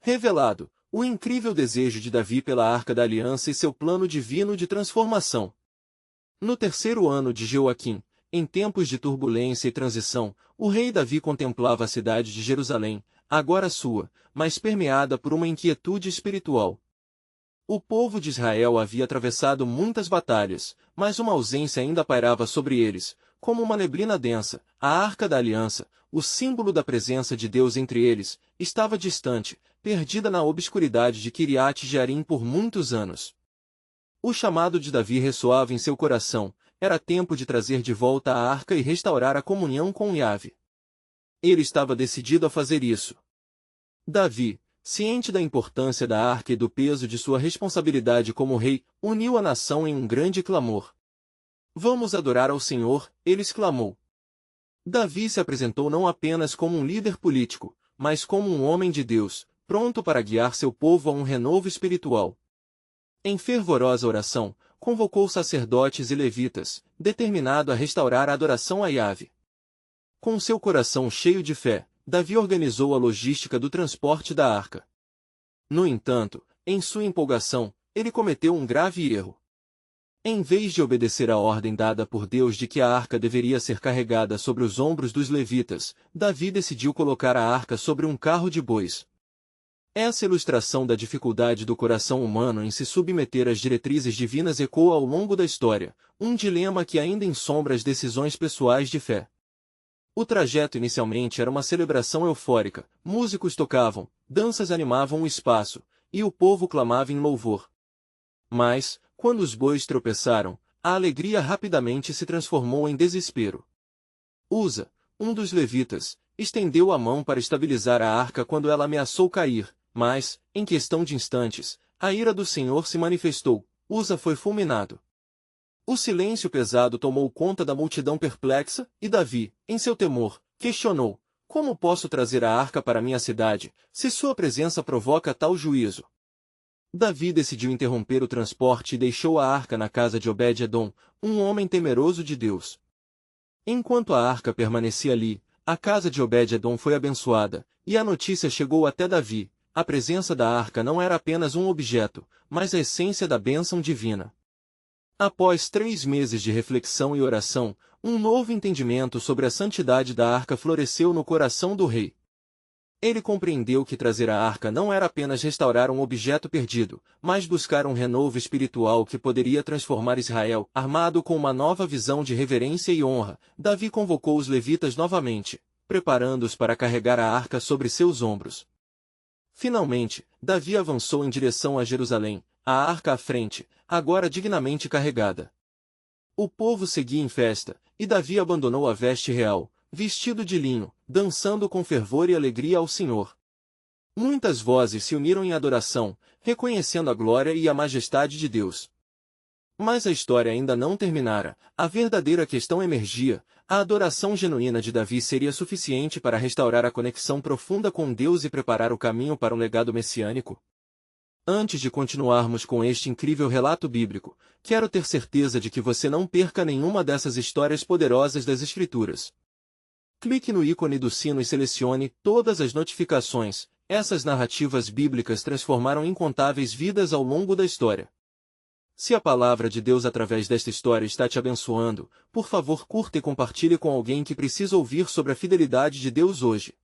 Revelado, o incrível desejo de Davi pela Arca da Aliança e seu plano divino de transformação. No terceiro ano de Joaquim, em tempos de turbulência e transição, o rei Davi contemplava a cidade de Jerusalém, agora sua, mas permeada por uma inquietude espiritual. O povo de Israel havia atravessado muitas batalhas, mas uma ausência ainda pairava sobre eles, como uma neblina densa. A Arca da Aliança, o símbolo da presença de Deus entre eles, estava distante, perdida na obscuridade de Kiriat Jearim por muitos anos. O chamado de Davi ressoava em seu coração. Era tempo de trazer de volta a arca e restaurar a comunhão com Yahvé. Ele estava decidido a fazer isso. Davi, ciente da importância da arca e do peso de sua responsabilidade como rei, uniu a nação em um grande clamor. Vamos adorar ao Senhor, ele exclamou. Davi se apresentou não apenas como um líder político, mas como um homem de Deus, pronto para guiar seu povo a um renovo espiritual. Em fervorosa oração, convocou sacerdotes e levitas, determinado a restaurar a adoração a Yahvé. Com seu coração cheio de fé, Davi organizou a logística do transporte da arca. No entanto, em sua empolgação, ele cometeu um grave erro. Em vez de obedecer à ordem dada por Deus de que a arca deveria ser carregada sobre os ombros dos levitas, Davi decidiu colocar a arca sobre um carro de bois. Essa ilustração da dificuldade do coração humano em se submeter às diretrizes divinas ecoa ao longo da história, um dilema que ainda ensombra as decisões pessoais de fé. O trajeto inicialmente era uma celebração eufórica, músicos tocavam, danças animavam o espaço, e o povo clamava em louvor. Mas, quando os bois tropeçaram, a alegria rapidamente se transformou em desespero. Uza, um dos levitas, estendeu a mão para estabilizar a arca quando ela ameaçou cair. Mas, em questão de instantes, a ira do Senhor se manifestou. Uza foi fulminado. O silêncio pesado tomou conta da multidão perplexa, e Davi, em seu temor, questionou: como posso trazer a arca para minha cidade, se sua presença provoca tal juízo? Davi decidiu interromper o transporte e deixou a arca na casa de Obed-edom, um homem temeroso de Deus. Enquanto a arca permanecia ali, a casa de Obed-edom foi abençoada, e a notícia chegou até Davi. A presença da arca não era apenas um objeto, mas a essência da bênção divina. Após 3 meses de reflexão e oração, um novo entendimento sobre a santidade da arca floresceu no coração do rei. Ele compreendeu que trazer a arca não era apenas restaurar um objeto perdido, mas buscar um renovo espiritual que poderia transformar Israel. Armado com uma nova visão de reverência e honra, Davi convocou os levitas novamente, preparando-os para carregar a arca sobre seus ombros. Finalmente, Davi avançou em direção a Jerusalém, a arca à frente, agora dignamente carregada. O povo seguia em festa, e Davi abandonou a veste real, vestido de linho, dançando com fervor e alegria ao Senhor. Muitas vozes se uniram em adoração, reconhecendo a glória e a majestade de Deus. Mas a história ainda não terminara, a verdadeira questão emergia: a adoração genuína de Davi seria suficiente para restaurar a conexão profunda com Deus e preparar o caminho para um legado messiânico? Antes de continuarmos com este incrível relato bíblico, quero ter certeza de que você não perca nenhuma dessas histórias poderosas das Escrituras. Clique no ícone do sino e selecione todas as notificações. Essas narrativas bíblicas transformaram incontáveis vidas ao longo da história. Se a palavra de Deus através desta história está te abençoando, por favor curta e compartilhe com alguém que precisa ouvir sobre a fidelidade de Deus hoje.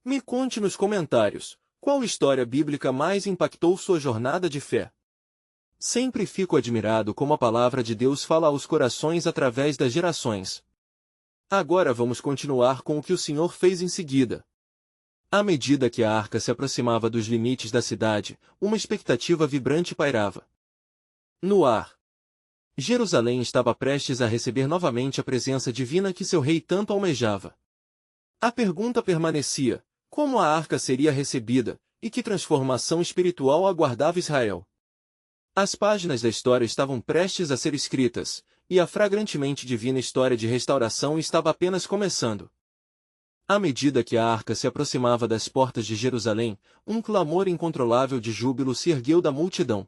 Me conte nos comentários, qual história bíblica mais impactou sua jornada de fé? Sempre fico admirado como a palavra de Deus fala aos corações através das gerações. Agora vamos continuar com o que o Senhor fez em seguida. À medida que a arca se aproximava dos limites da cidade, uma expectativa vibrante pairava no ar. Jerusalém estava prestes a receber novamente a presença divina que seu rei tanto almejava. A pergunta permanecia: como a arca seria recebida, e que transformação espiritual aguardava Israel? As páginas da história estavam prestes a ser escritas, e a flagrantemente divina história de restauração estava apenas começando. À medida que a arca se aproximava das portas de Jerusalém, um clamor incontrolável de júbilo se ergueu da multidão.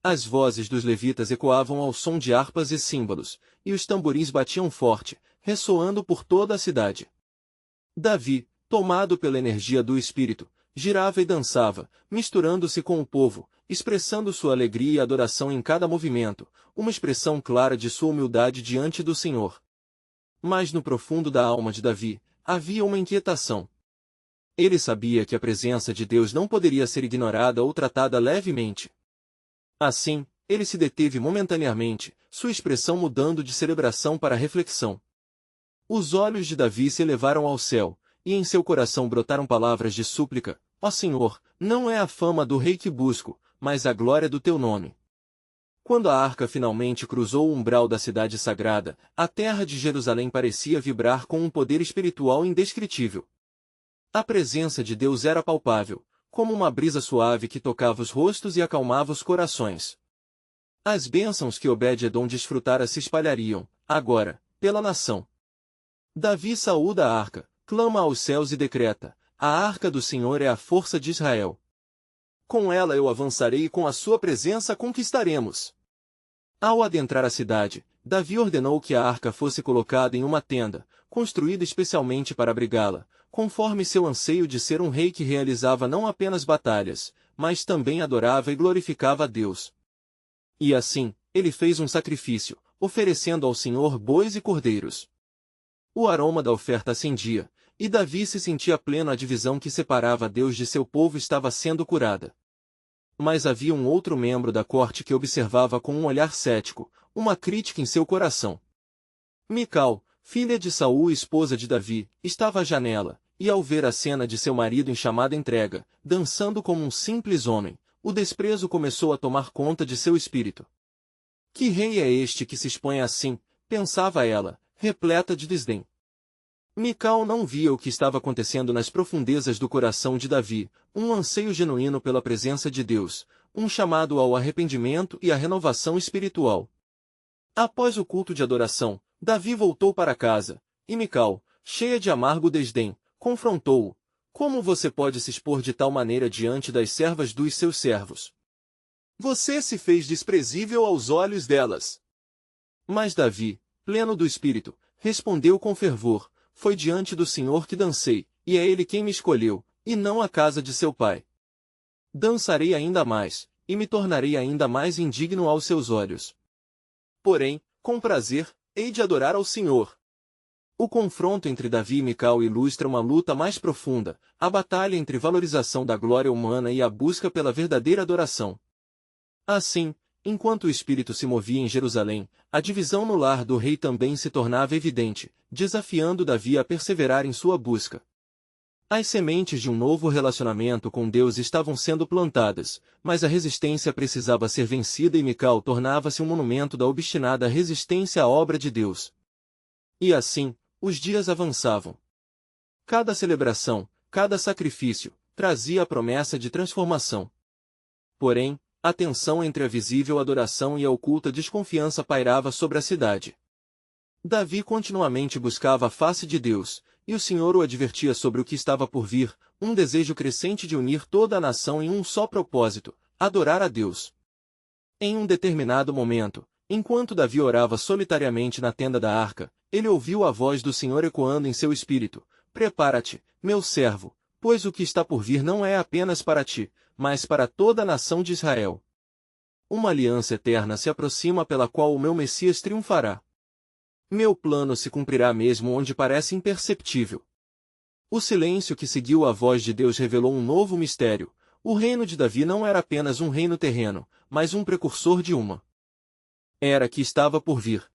As vozes dos levitas ecoavam ao som de harpas e símbolos, e os tamborins batiam forte, ressoando por toda a cidade. Davi, tomado pela energia do Espírito, girava e dançava, misturando-se com o povo, expressando sua alegria e adoração em cada movimento, uma expressão clara de sua humildade diante do Senhor. Mas no profundo da alma de Davi, havia uma inquietação. Ele sabia que a presença de Deus não poderia ser ignorada ou tratada levemente. Assim, ele se deteve momentaneamente, sua expressão mudando de celebração para reflexão. Os olhos de Davi se elevaram ao céu, e em seu coração brotaram palavras de súplica: Ó Senhor, não é a fama do rei que busco, mas a glória do teu nome. Quando a arca finalmente cruzou o umbral da cidade sagrada, a terra de Jerusalém parecia vibrar com um poder espiritual indescritível. A presença de Deus era palpável, como uma brisa suave que tocava os rostos e acalmava os corações. As bênçãos que Obed-edom desfrutara se espalhariam, agora, pela nação. Davi saúda a arca, clama aos céus e decreta: a arca do Senhor é a força de Israel. Com ela eu avançarei e com a sua presença conquistaremos. Ao adentrar a cidade, Davi ordenou que a arca fosse colocada em uma tenda, construída especialmente para abrigá-la, conforme seu anseio de ser um rei que realizava não apenas batalhas, mas também adorava e glorificava a Deus. E assim, ele fez um sacrifício, oferecendo ao Senhor bois e cordeiros. O aroma da oferta ascendia, e Davi se sentia pleno. A divisão que separava Deus de seu povo estava sendo curada. Mas havia um outro membro da corte que observava com um olhar cético, uma crítica em seu coração. Mical, filha de Saul e esposa de Davi, estava à janela, e ao ver a cena de seu marido em chamada entrega, dançando como um simples homem, o desprezo começou a tomar conta de seu espírito. Que rei é este que se expõe assim? Pensava ela, repleta de desdém. Mical não via o que estava acontecendo nas profundezas do coração de Davi, um anseio genuíno pela presença de Deus, um chamado ao arrependimento e à renovação espiritual. Após o culto de adoração, Davi voltou para casa, e Mical, cheia de amargo desdém, confrontou-o: como você pode se expor de tal maneira diante das servas dos seus servos? Você se fez desprezível aos olhos delas. Mas Davi, pleno do espírito, respondeu com fervor: foi diante do Senhor que dancei, e é Ele quem me escolheu, e não a casa de seu pai. Dançarei ainda mais, e me tornarei ainda mais indigno aos seus olhos. Porém, com prazer, hei de adorar ao Senhor. O confronto entre Davi e Mical ilustra uma luta mais profunda, a batalha entre valorização da glória humana e a busca pela verdadeira adoração. Assim, enquanto o espírito se movia em Jerusalém, a divisão no lar do rei também se tornava evidente, desafiando Davi a perseverar em sua busca. As sementes de um novo relacionamento com Deus estavam sendo plantadas, mas a resistência precisava ser vencida e Mical tornava-se um monumento da obstinada resistência à obra de Deus. E assim, os dias avançavam. Cada celebração, cada sacrifício, trazia a promessa de transformação. Porém, a tensão entre a visível adoração e a oculta desconfiança pairava sobre a cidade. Davi continuamente buscava a face de Deus, e o Senhor o advertia sobre o que estava por vir, um desejo crescente de unir toda a nação em um só propósito: adorar a Deus. Em um determinado momento, enquanto Davi orava solitariamente na tenda da arca, ele ouviu a voz do Senhor ecoando em seu espírito: prepara-te, meu servo, pois o que está por vir não é apenas para ti, mas para toda a nação de Israel. Uma aliança eterna se aproxima pela qual o meu Messias triunfará. Meu plano se cumprirá mesmo onde parece imperceptível. O silêncio que seguiu a voz de Deus revelou um novo mistério: o reino de Davi não era apenas um reino terreno, mas um precursor de uma era que estava por vir.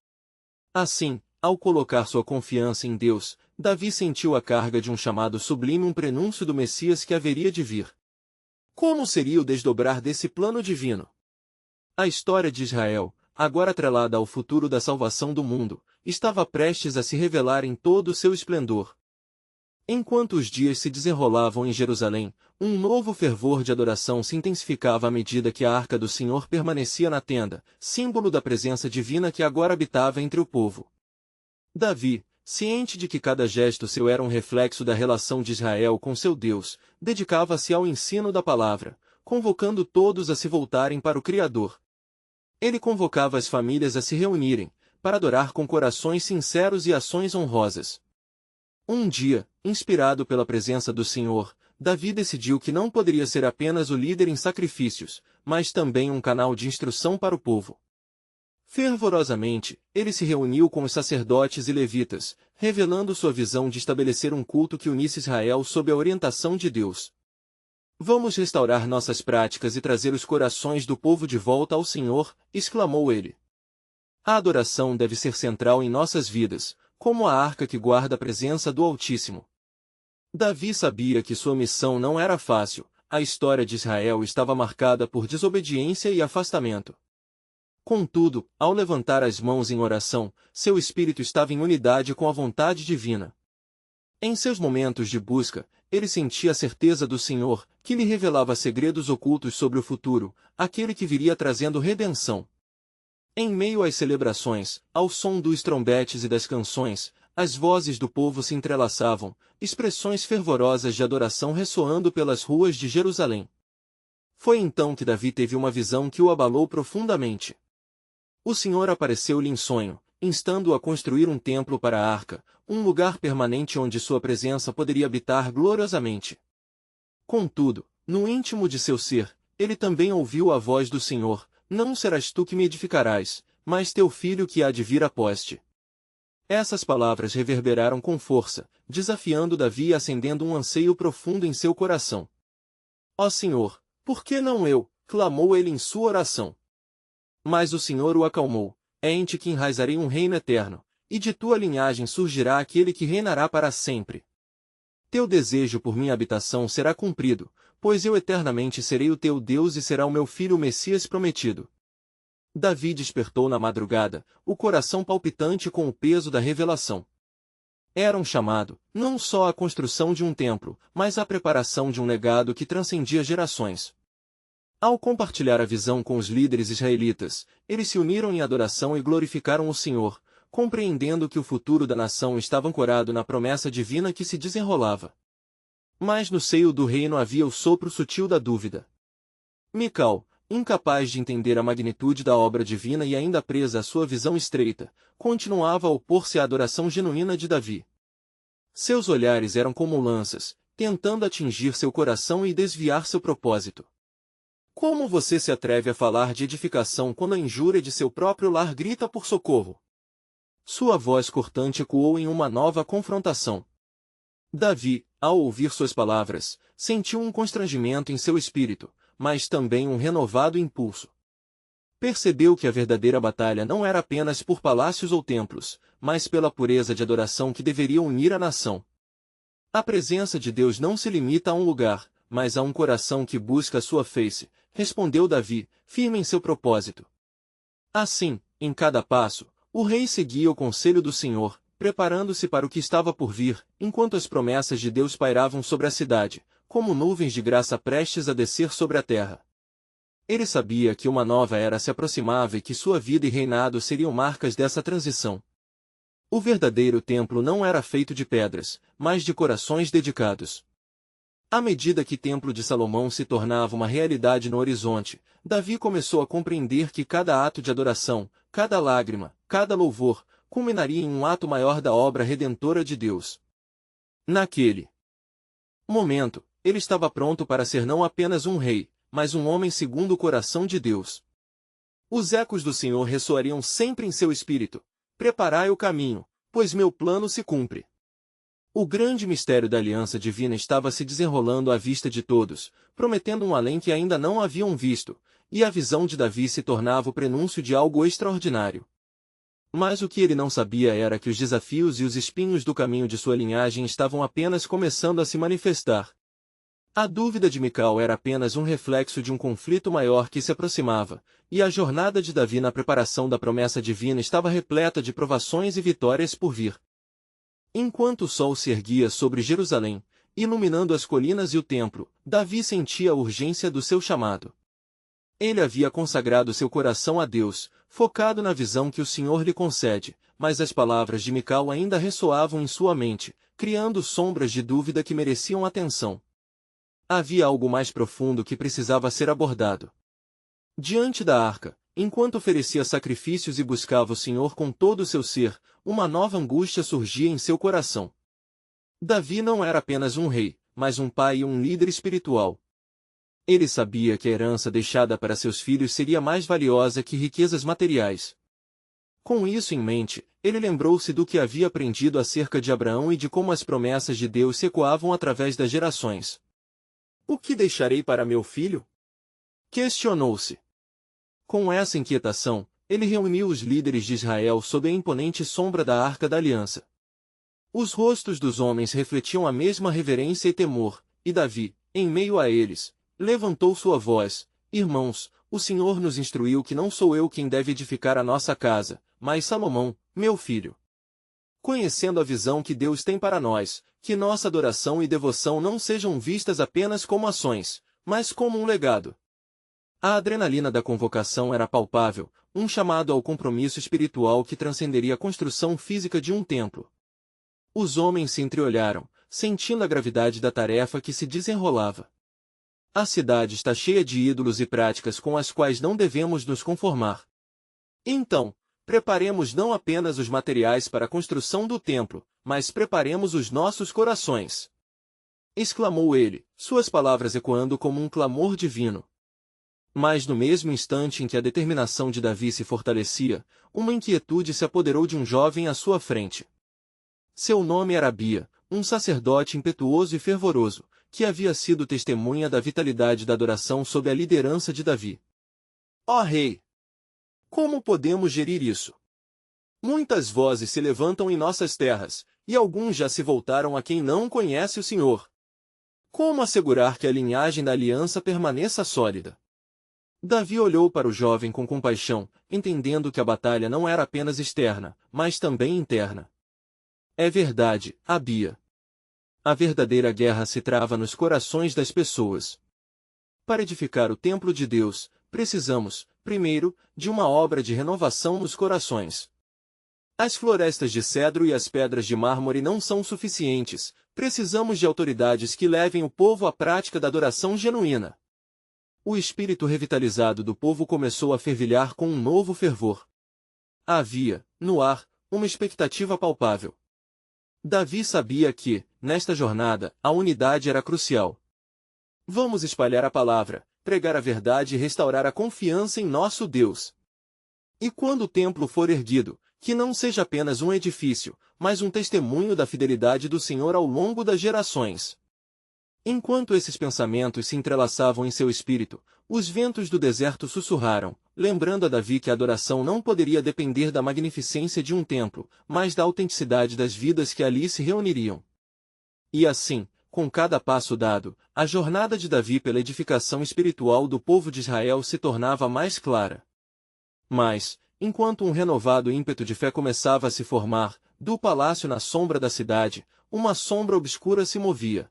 Assim, ao colocar sua confiança em Deus, Davi sentiu a carga de um chamado sublime, um prenúncio do Messias que haveria de vir. Como seria o desdobrar desse plano divino? A história de Israel, agora atrelada ao futuro da salvação do mundo, estava prestes a se revelar em todo o seu esplendor. Enquanto os dias se desenrolavam em Jerusalém, um novo fervor de adoração se intensificava à medida que a arca do Senhor permanecia na tenda, símbolo da presença divina que agora habitava entre o povo. Davi, ciente de que cada gesto seu era um reflexo da relação de Israel com seu Deus, dedicava-se ao ensino da palavra, convocando todos a se voltarem para o Criador. Ele convocava as famílias a se reunirem, para adorar com corações sinceros e ações honrosas. Um dia, inspirado pela presença do Senhor, Davi decidiu que não poderia ser apenas o líder em sacrifícios, mas também um canal de instrução para o povo. Fervorosamente, ele se reuniu com os sacerdotes e levitas, revelando sua visão de estabelecer um culto que unisse Israel sob a orientação de Deus. Vamos restaurar nossas práticas e trazer os corações do povo de volta ao Senhor, exclamou ele. A adoração deve ser central em nossas vidas, como a arca que guarda a presença do Altíssimo. Davi sabia que sua missão não era fácil, a história de Israel estava marcada por desobediência e afastamento. Contudo, ao levantar as mãos em oração, seu espírito estava em unidade com a vontade divina. Em seus momentos de busca, ele sentia a certeza do Senhor, que lhe revelava segredos ocultos sobre o futuro, aquele que viria trazendo redenção. Em meio às celebrações, ao som dos trombetes e das canções, as vozes do povo se entrelaçavam, expressões fervorosas de adoração ressoando pelas ruas de Jerusalém. Foi então que Davi teve uma visão que o abalou profundamente. O Senhor apareceu-lhe em sonho, instando-o a construir um templo para a arca, um lugar permanente onde sua presença poderia habitar gloriosamente. Contudo, no íntimo de seu ser, ele também ouviu a voz do Senhor: não serás tu que me edificarás, mas teu filho que há de vir após-te. Essas palavras reverberaram com força, desafiando Davi e acendendo um anseio profundo em seu coração. Ó Senhor, por que não eu? Clamou ele em sua oração. Mas o Senhor o acalmou: é em ti que enraizarei um reino eterno, e de tua linhagem surgirá aquele que reinará para sempre. Teu desejo por minha habitação será cumprido, pois eu eternamente serei o teu Deus e será o meu filho o Messias prometido. Davi despertou na madrugada, o coração palpitante com o peso da revelação. Era um chamado, não só à construção de um templo, mas à preparação de um legado que transcendia gerações. Ao compartilhar a visão com os líderes israelitas, eles se uniram em adoração e glorificaram o Senhor, compreendendo que o futuro da nação estava ancorado na promessa divina que se desenrolava. Mas no seio do reino havia o sopro sutil da dúvida. Mical, incapaz de entender a magnitude da obra divina e ainda presa à sua visão estreita, continuava a opor-se à adoração genuína de Davi. Seus olhares eram como lanças, tentando atingir seu coração e desviar seu propósito. Como você se atreve a falar de edificação quando a injúria de seu próprio lar grita por socorro? Sua voz cortante ecoou em uma nova confrontação. Davi, ao ouvir suas palavras, sentiu um constrangimento em seu espírito, mas também um renovado impulso. Percebeu que a verdadeira batalha não era apenas por palácios ou templos, mas pela pureza de adoração que deveria unir a nação. A presença de Deus não se limita a um lugar, mas a um coração que busca a sua face, respondeu Davi, firme em seu propósito. Assim, em cada passo, o rei seguia o conselho do Senhor, preparando-se para o que estava por vir, enquanto as promessas de Deus pairavam sobre a cidade, como nuvens de graça prestes a descer sobre a terra. Ele sabia que uma nova era se aproximava e que sua vida e reinado seriam marcas dessa transição. O verdadeiro templo não era feito de pedras, mas de corações dedicados. À medida que o Templo de Salomão se tornava uma realidade no horizonte, Davi começou a compreender que cada ato de adoração, cada lágrima, cada louvor, culminaria em um ato maior da obra redentora de Deus. Naquele momento, ele estava pronto para ser não apenas um rei, mas um homem segundo o coração de Deus. Os ecos do Senhor ressoariam sempre em seu espírito: preparai o caminho, pois meu plano se cumpre. O grande mistério da aliança divina estava se desenrolando à vista de todos, prometendo um além que ainda não haviam visto, e a visão de Davi se tornava o prenúncio de algo extraordinário. Mas o que ele não sabia era que os desafios e os espinhos do caminho de sua linhagem estavam apenas começando a se manifestar. A dúvida de Mical era apenas um reflexo de um conflito maior que se aproximava, e a jornada de Davi na preparação da promessa divina estava repleta de provações e vitórias por vir. Enquanto o sol se erguia sobre Jerusalém, iluminando as colinas e o templo, Davi sentia a urgência do seu chamado. Ele havia consagrado seu coração a Deus, focado na visão que o Senhor lhe concede, mas as palavras de Mical ainda ressoavam em sua mente, criando sombras de dúvida que mereciam atenção. Havia algo mais profundo que precisava ser abordado. Diante da arca, enquanto oferecia sacrifícios e buscava o Senhor com todo o seu ser, uma nova angústia surgia em seu coração. Davi não era apenas um rei, mas um pai e um líder espiritual. Ele sabia que a herança deixada para seus filhos seria mais valiosa que riquezas materiais. Com isso em mente, ele lembrou-se do que havia aprendido acerca de Abraão e de como as promessas de Deus se ecoavam através das gerações. O que deixarei para meu filho? Questionou-se. Com essa inquietação, ele reuniu os líderes de Israel sob a imponente sombra da Arca da Aliança. Os rostos dos homens refletiam a mesma reverência e temor, e Davi, em meio a eles, levantou sua voz: Irmãos, o Senhor nos instruiu que não sou eu quem deve edificar a nossa casa, mas Salomão, meu filho. Conhecendo a visão que Deus tem para nós, que nossa adoração e devoção não sejam vistas apenas como ações, mas como um legado. A adrenalina da convocação era palpável, um chamado ao compromisso espiritual que transcenderia a construção física de um templo. Os homens se entreolharam, sentindo a gravidade da tarefa que se desenrolava. A cidade está cheia de ídolos e práticas com as quais não devemos nos conformar. Então, preparemos não apenas os materiais para a construção do templo, mas preparemos os nossos corações. Exclamou ele, suas palavras ecoando como um clamor divino. Mas no mesmo instante em que a determinação de Davi se fortalecia, uma inquietude se apoderou de um jovem à sua frente. Seu nome era Abia, um sacerdote impetuoso e fervoroso, que havia sido testemunha da vitalidade da adoração sob a liderança de Davi. Ó rei! Como podemos gerir isso? Muitas vozes se levantam em nossas terras, e alguns já se voltaram a quem não conhece o Senhor. Como assegurar que a linhagem da aliança permaneça sólida? Davi olhou para o jovem com compaixão, entendendo que a batalha não era apenas externa, mas também interna. É verdade, Abia. A verdadeira guerra se trava nos corações das pessoas. Para edificar o templo de Deus, precisamos, primeiro, de uma obra de renovação nos corações. As florestas de cedro e as pedras de mármore não são suficientes, precisamos de autoridades que levem o povo à prática da adoração genuína. O espírito revitalizado do povo começou a fervilhar com um novo fervor. Havia, no ar, uma expectativa palpável. Davi sabia que, nesta jornada, a unidade era crucial. Vamos espalhar a palavra, pregar a verdade e restaurar a confiança em nosso Deus. E quando o templo for erguido, que não seja apenas um edifício, mas um testemunho da fidelidade do Senhor ao longo das gerações. Enquanto esses pensamentos se entrelaçavam em seu espírito, os ventos do deserto sussurraram, lembrando a Davi que a adoração não poderia depender da magnificência de um templo, mas da autenticidade das vidas que ali se reuniriam. E assim, com cada passo dado, a jornada de Davi pela edificação espiritual do povo de Israel se tornava mais clara. Mas, enquanto um renovado ímpeto de fé começava a se formar, do palácio na sombra da cidade, uma sombra obscura se movia.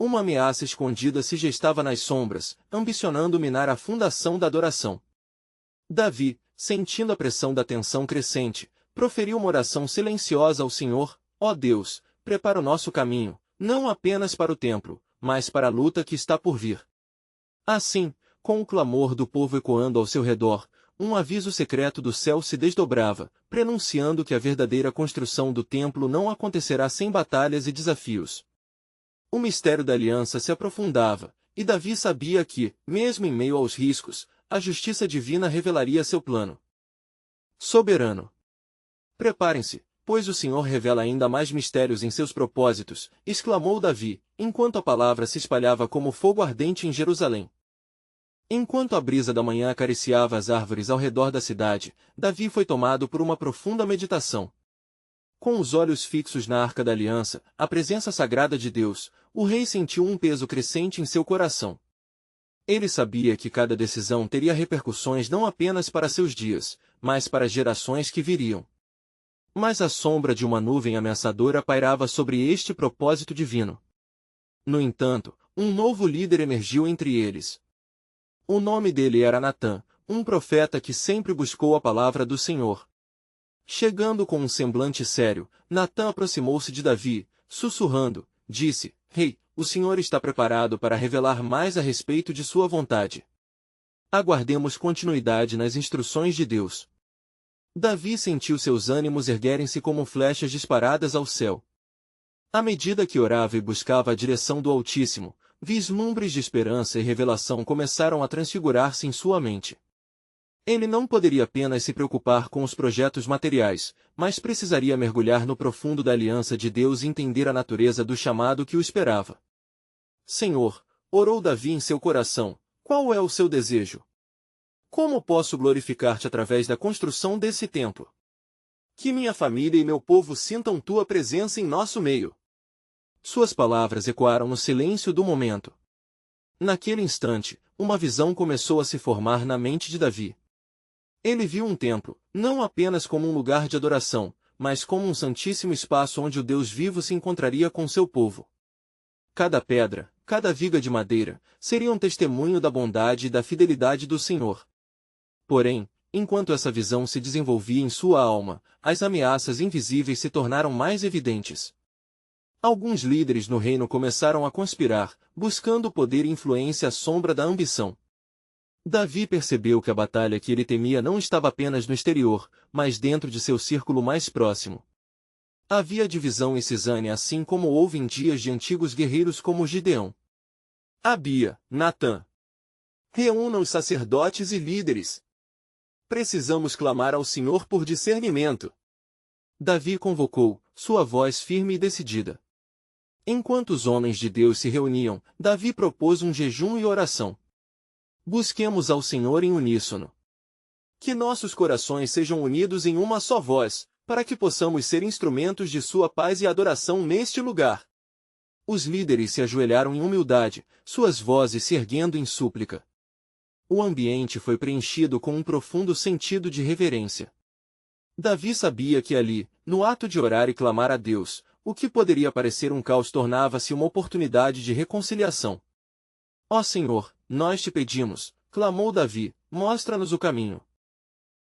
Uma ameaça escondida se gestava nas sombras, ambicionando minar a fundação da adoração. Davi, sentindo a pressão da tensão crescente, proferiu uma oração silenciosa ao Senhor: ó Deus, prepara o nosso caminho, não apenas para o templo, mas para a luta que está por vir. Assim, com o clamor do povo ecoando ao seu redor, um aviso secreto do céu se desdobrava, prenunciando que a verdadeira construção do templo não acontecerá sem batalhas e desafios. O mistério da aliança se aprofundava, e Davi sabia que, mesmo em meio aos riscos, a justiça divina revelaria seu plano soberano. Preparem-se, pois o Senhor revela ainda mais mistérios em seus propósitos, exclamou Davi, enquanto a palavra se espalhava como fogo ardente em Jerusalém. Enquanto a brisa da manhã acariciava as árvores ao redor da cidade, Davi foi tomado por uma profunda meditação. Com os olhos fixos na Arca da Aliança, a presença sagrada de Deus, o rei sentiu um peso crescente em seu coração. Ele sabia que cada decisão teria repercussões não apenas para seus dias, mas para gerações que viriam. Mas a sombra de uma nuvem ameaçadora pairava sobre este propósito divino. No entanto, um novo líder emergiu entre eles. O nome dele era Natã, um profeta que sempre buscou a palavra do Senhor. Chegando com um semblante sério, Natã aproximou-se de Davi, sussurrando, disse: Rei, o Senhor está preparado para revelar mais a respeito de sua vontade. Aguardemos continuidade nas instruções de Deus. Davi sentiu seus ânimos erguerem-se como flechas disparadas ao céu. À medida que orava e buscava a direção do Altíssimo, vislumbres de esperança e revelação começaram a transfigurar-se em sua mente. Ele não poderia apenas se preocupar com os projetos materiais, mas precisaria mergulhar no profundo da aliança de Deus e entender a natureza do chamado que o esperava. Senhor, orou Davi em seu coração, qual é o seu desejo? Como posso glorificar-te através da construção desse templo? Que minha família e meu povo sintam tua presença em nosso meio. Suas palavras ecoaram no silêncio do momento. Naquele instante, uma visão começou a se formar na mente de Davi. Ele viu um templo, não apenas como um lugar de adoração, mas como um santíssimo espaço onde o Deus vivo se encontraria com seu povo. Cada pedra, cada viga de madeira, seria um testemunho da bondade e da fidelidade do Senhor. Porém, enquanto essa visão se desenvolvia em sua alma, as ameaças invisíveis se tornaram mais evidentes. Alguns líderes no reino começaram a conspirar, buscando poder e influência à sombra da ambição. Davi percebeu que a batalha que ele temia não estava apenas no exterior, mas dentro de seu círculo mais próximo. Havia divisão e cisânia assim como houve em dias de antigos guerreiros como Gideão. Abia, Natã. Reúnam os sacerdotes e líderes. Precisamos clamar ao Senhor por discernimento. Davi convocou, sua voz firme e decidida. Enquanto os homens de Deus se reuniam, Davi propôs um jejum e oração. Busquemos ao Senhor em uníssono. Que nossos corações sejam unidos em uma só voz, para que possamos ser instrumentos de sua paz e adoração neste lugar. Os líderes se ajoelharam em humildade, suas vozes se erguendo em súplica. O ambiente foi preenchido com um profundo sentido de reverência. Davi sabia que ali, no ato de orar e clamar a Deus, o que poderia parecer um caos tornava-se uma oportunidade de reconciliação. Ó Senhor, nós te pedimos, clamou Davi, mostra-nos o caminho.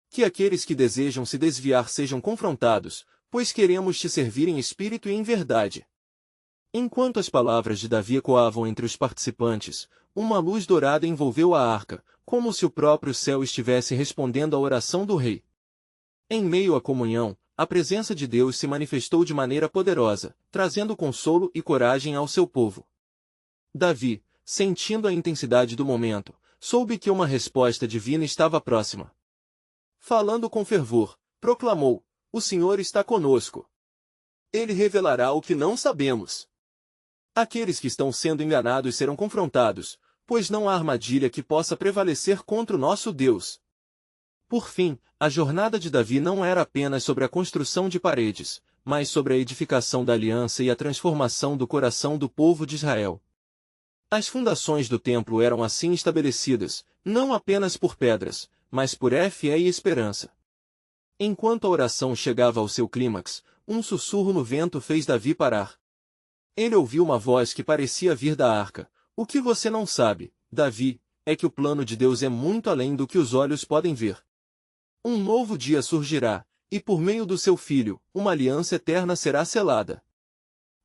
Que aqueles que desejam se desviar sejam confrontados, pois queremos te servir em espírito e em verdade. Enquanto as palavras de Davi ecoavam entre os participantes, uma luz dourada envolveu a arca, como se o próprio céu estivesse respondendo à oração do rei. Em meio à comunhão, a presença de Deus se manifestou de maneira poderosa, trazendo consolo e coragem ao seu povo. Davi, sentindo a intensidade do momento, soube que uma resposta divina estava próxima. Falando com fervor, proclamou: O Senhor está conosco. Ele revelará o que não sabemos. Aqueles que estão sendo enganados serão confrontados, pois não há armadilha que possa prevalecer contra o nosso Deus. Por fim, a jornada de Davi não era apenas sobre a construção de paredes, mas sobre a edificação da aliança e a transformação do coração do povo de Israel. As fundações do templo eram assim estabelecidas, não apenas por pedras, mas por fé e esperança. Enquanto a oração chegava ao seu clímax, um sussurro no vento fez Davi parar. Ele ouviu uma voz que parecia vir da arca. O que você não sabe, Davi, é que o plano de Deus é muito além do que os olhos podem ver. Um novo dia surgirá, e por meio do seu filho, uma aliança eterna será selada.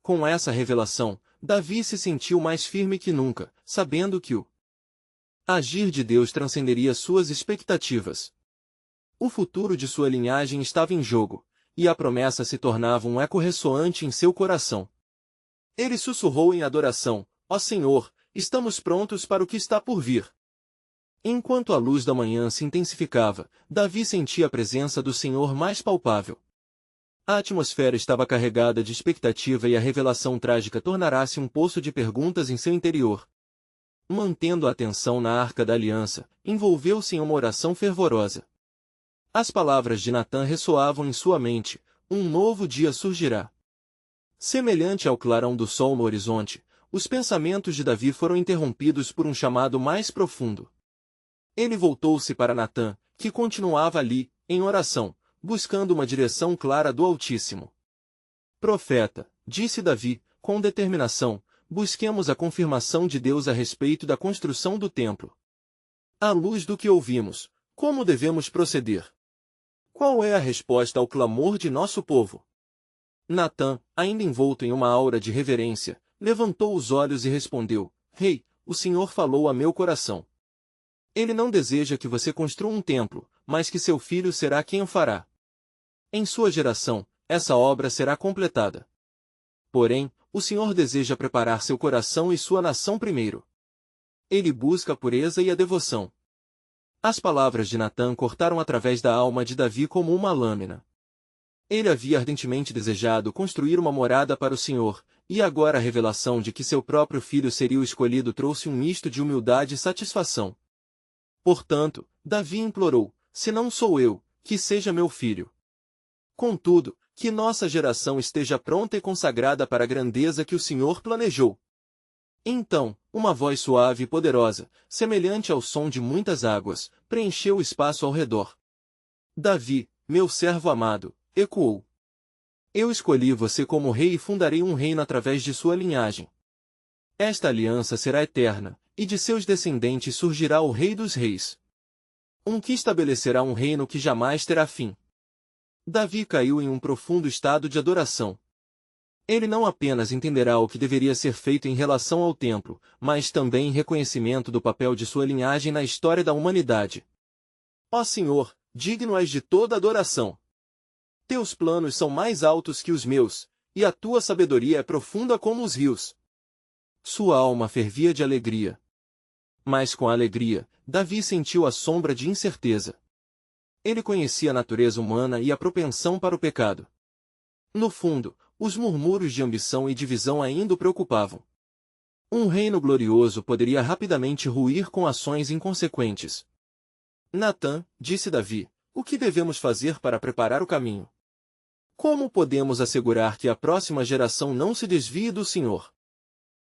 Com essa revelação, Davi se sentiu mais firme que nunca, sabendo que o agir de Deus transcenderia suas expectativas. O futuro de sua linhagem estava em jogo, e a promessa se tornava um eco ressoante em seu coração. Ele sussurrou em adoração: Ó Senhor, estamos prontos para o que está por vir. Enquanto a luz da manhã se intensificava, Davi sentia a presença do Senhor mais palpável. A atmosfera estava carregada de expectativa e a revelação trágica tornará-se um poço de perguntas em seu interior. Mantendo a atenção na Arca da Aliança, envolveu-se em uma oração fervorosa. As palavras de Natã ressoavam em sua mente: um novo dia surgirá. Semelhante ao clarão do sol no horizonte, os pensamentos de Davi foram interrompidos por um chamado mais profundo. Ele voltou-se para Natã, que continuava ali, em oração, buscando uma direção clara do Altíssimo. Profeta, disse Davi, com determinação, busquemos a confirmação de Deus a respeito da construção do templo. À luz do que ouvimos, como devemos proceder? Qual é a resposta ao clamor de nosso povo? Natã, ainda envolto em uma aura de reverência, levantou os olhos e respondeu: Rei, o Senhor falou a meu coração. Ele não deseja que você construa um templo, mas que seu filho será quem o fará. Em sua geração, essa obra será completada. Porém, o Senhor deseja preparar seu coração e sua nação primeiro. Ele busca a pureza e a devoção. As palavras de Natã cortaram através da alma de Davi como uma lâmina. Ele havia ardentemente desejado construir uma morada para o Senhor, e agora a revelação de que seu próprio filho seria o escolhido trouxe um misto de humildade e satisfação. Portanto, Davi implorou: se não sou eu, que seja meu filho. Contudo, que nossa geração esteja pronta e consagrada para a grandeza que o Senhor planejou. Então, uma voz suave e poderosa, semelhante ao som de muitas águas, preencheu o espaço ao redor. Davi, meu servo amado, ecoou. Eu escolhi você como rei e fundarei um reino através de sua linhagem. Esta aliança será eterna, e de seus descendentes surgirá o Rei dos Reis. Que estabelecerá um reino que jamais terá fim. Davi caiu em um profundo estado de adoração. Ele não apenas entenderá o que deveria ser feito em relação ao templo, mas também em reconhecimento do papel de sua linhagem na história da humanidade. Ó Senhor, digno és de toda adoração. Teus planos são mais altos que os meus, e a tua sabedoria é profunda como os rios. Sua alma fervia de alegria. Mas com a alegria, Davi sentiu a sombra de incerteza. Ele conhecia a natureza humana e a propensão para o pecado. No fundo, os murmúrios de ambição e divisão ainda o preocupavam. Um reino glorioso poderia rapidamente ruir com ações inconsequentes. Natã, disse Davi, o que devemos fazer para preparar o caminho? Como podemos assegurar que a próxima geração não se desvie do Senhor?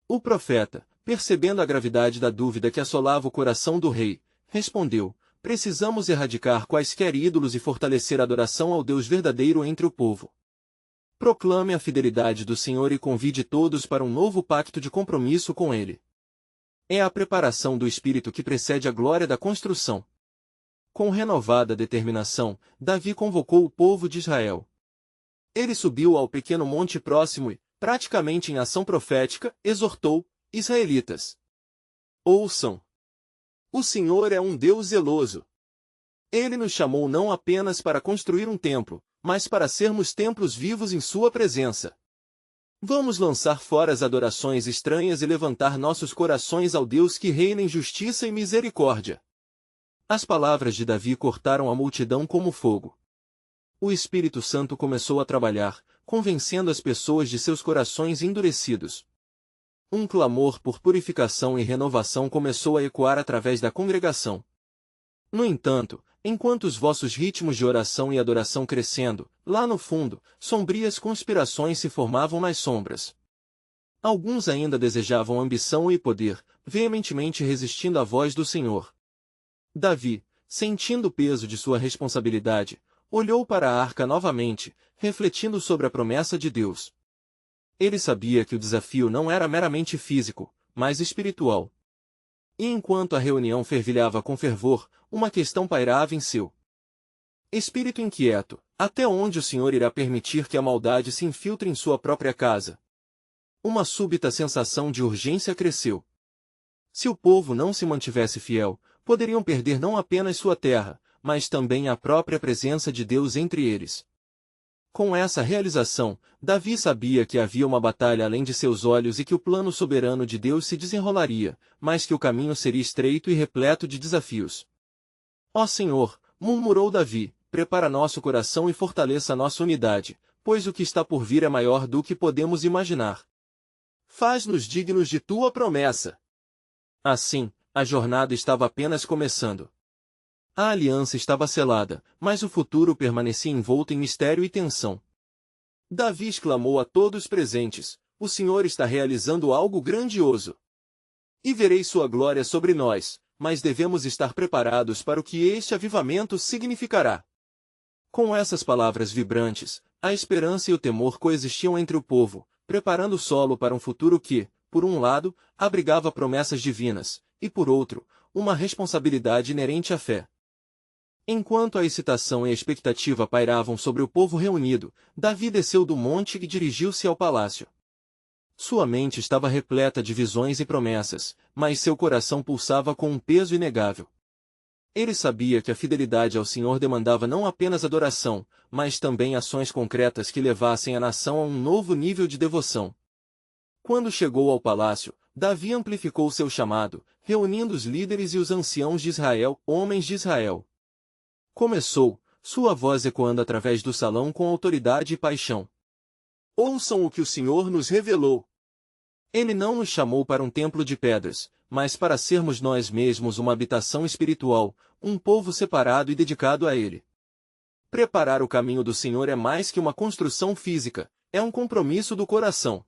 O profeta, percebendo a gravidade da dúvida que assolava o coração do rei, respondeu: precisamos erradicar quaisquer ídolos e fortalecer a adoração ao Deus verdadeiro entre o povo. Proclame a fidelidade do Senhor e convide todos para um novo pacto de compromisso com Ele. É a preparação do espírito que precede a glória da construção. Com renovada determinação, Davi convocou o povo de Israel. Ele subiu ao pequeno monte próximo e, praticamente em ação profética, exortou: Israelitas, ouçam! O Senhor é um Deus zeloso. Ele nos chamou não apenas para construir um templo, mas para sermos templos vivos em sua presença. Vamos lançar fora as adorações estranhas e levantar nossos corações ao Deus que reina em justiça e misericórdia. As palavras de Davi cortaram a multidão como fogo. O Espírito Santo começou a trabalhar, convencendo as pessoas de seus corações endurecidos. Um clamor por purificação e renovação começou a ecoar através da congregação. No entanto, enquanto os vossos ritmos de oração e adoração crescendo, lá no fundo, sombrias conspirações se formavam nas sombras. Alguns ainda desejavam ambição e poder, veementemente resistindo à voz do Senhor. Davi, sentindo o peso de sua responsabilidade, olhou para a arca novamente, refletindo sobre a promessa de Deus. Ele sabia que o desafio não era meramente físico, mas espiritual. E enquanto a reunião fervilhava com fervor, uma questão pairava em seu espírito inquieto: até onde o Senhor irá permitir que a maldade se infiltre em sua própria casa? Uma súbita sensação de urgência cresceu. Se o povo não se mantivesse fiel, poderiam perder não apenas sua terra, mas também a própria presença de Deus entre eles. Com essa realização, Davi sabia que havia uma batalha além de seus olhos e que o plano soberano de Deus se desenrolaria, mas que o caminho seria estreito e repleto de desafios. Ó Senhor, murmurou Davi, prepara nosso coração e fortaleça nossa unidade, pois o que está por vir é maior do que podemos imaginar. Faz-nos dignos de tua promessa. Assim, a jornada estava apenas começando. A aliança estava selada, mas o futuro permanecia envolto em mistério e tensão. Davi exclamou a todos presentes: o Senhor está realizando algo grandioso. E verei sua glória sobre nós, mas devemos estar preparados para o que este avivamento significará. Com essas palavras vibrantes, a esperança e o temor coexistiam entre o povo, preparando o solo para um futuro que, por um lado, abrigava promessas divinas, e por outro, uma responsabilidade inerente à fé. Enquanto a excitação e a expectativa pairavam sobre o povo reunido, Davi desceu do monte e dirigiu-se ao palácio. Sua mente estava repleta de visões e promessas, mas seu coração pulsava com um peso inegável. Ele sabia que a fidelidade ao Senhor demandava não apenas adoração, mas também ações concretas que levassem a nação a um novo nível de devoção. Quando chegou ao palácio, Davi amplificou seu chamado, reunindo os líderes e os anciãos de Israel, homens de Israel. Começou, sua voz ecoando através do salão com autoridade e paixão. Ouçam o que o Senhor nos revelou. Ele não nos chamou para um templo de pedras, mas para sermos nós mesmos uma habitação espiritual, um povo separado e dedicado a Ele. Preparar o caminho do Senhor é mais que uma construção física, é um compromisso do coração.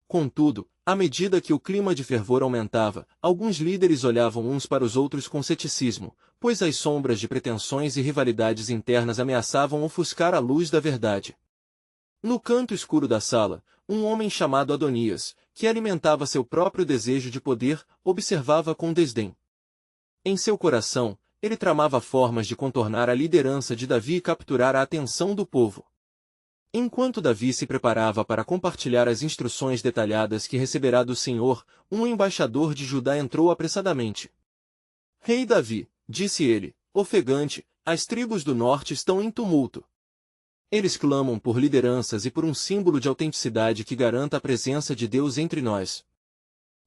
Contudo, à medida que o clima de fervor aumentava, alguns líderes olhavam uns para os outros com ceticismo, pois as sombras de pretensões e rivalidades internas ameaçavam ofuscar a luz da verdade. No canto escuro da sala, um homem chamado Adonias, que alimentava seu próprio desejo de poder, observava com desdém. Em seu coração, ele tramava formas de contornar a liderança de Davi e capturar a atenção do povo. Enquanto Davi se preparava para compartilhar as instruções detalhadas que receberá do Senhor, um embaixador de Judá entrou apressadamente. Rei Davi, disse ele, ofegante, as tribos do norte estão em tumulto. Eles clamam por lideranças e por um símbolo de autenticidade que garanta a presença de Deus entre nós.